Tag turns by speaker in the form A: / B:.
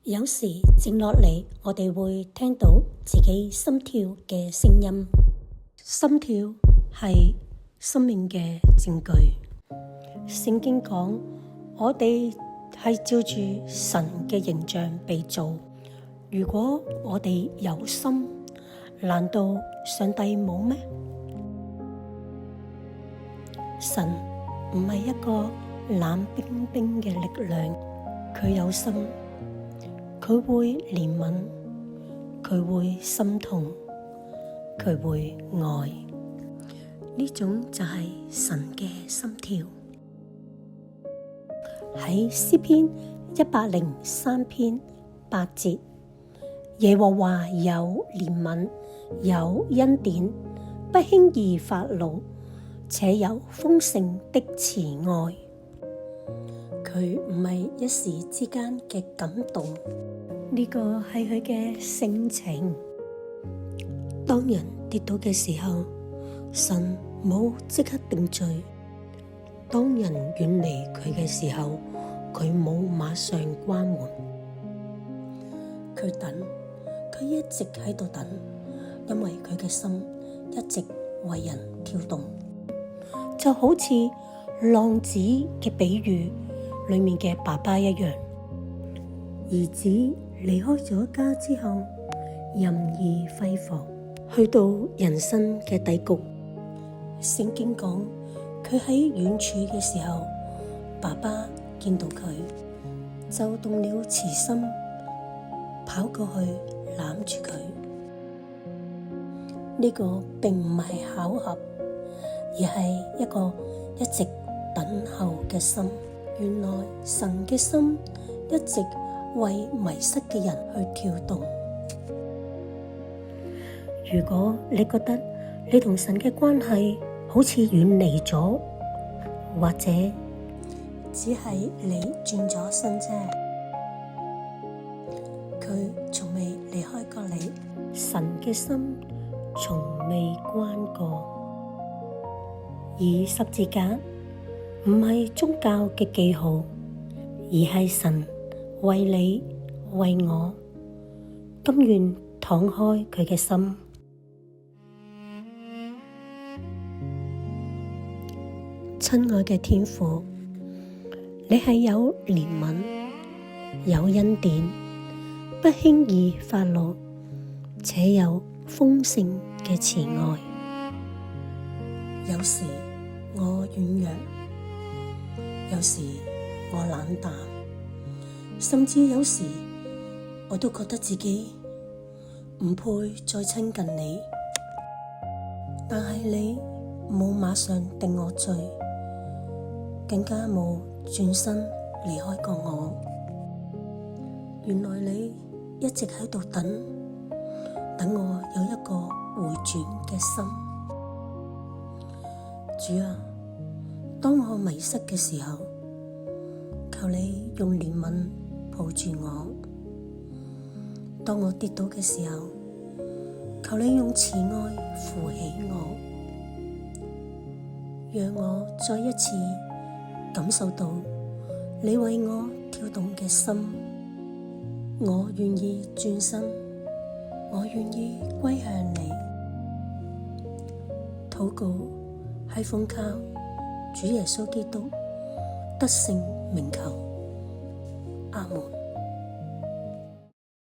A: 有時靜落嚟，我哋會聽到自己心跳嘅聲音。心跳係生命嘅證據。聖經講，我哋係照住神嘅形象被造。如果我哋有心，難道上帝冇咩？神唔係一個冷冰冰嘅力量，佢有心。佢會憐憫，佢會心痛，佢會愛，呢種就係神嘅心跳。喺詩篇103篇8節，耶和華有憐憫，有恩典，不輕易發怒，且有豐盛的慈愛。佢唔係一時之間嘅感動，呢個係佢嘅性情。當人跌倒嘅時候，神冇即刻定罪；當人遠離佢嘅時候，佢冇馬上關門。佢等，佢一直喺度等，因為佢嘅心一直為人跳動，就好似浪子嘅比喻裏面嘅爸爸一樣。兒子離開咗家之後，任意揮霍，去到人生嘅低谷。聖經講，佢喺遠處嘅時候，爸爸見到佢，就動了慈心，跑過去攬住佢。呢個並唔係巧合，而係一個一直等候嘅心。原來神嘅心一直為迷失嘅人去跳動。如果你覺得你同神嘅關係好似遠離咗，或者只係你轉咗身啫，佢從未離開過你，神嘅心從未關過。而十字架唔係宗教嘅記號，而係神為你為我甘願敞開佢嘅心。親愛嘅天父，你係有憐憫、有恩典，不輕易發怒，且有豐盛嘅慈愛。有時我軟弱，有時我冷淡，甚至有時我都覺得自己唔配再親近你，但係你冇馬上定我罪，更加冇轉身離開過我。原來你一直喺度等我有一個回轉嘅心。主啊，當我迷失嘅時候，求你用憐憫抱住我；當我跌倒嘅時候，求你用慈愛扶起我，讓我再一次感受到你為我跳動嘅心。我願意轉身，我願意歸向你。禱告係奉靠主耶穌基督得勝名求，阿門。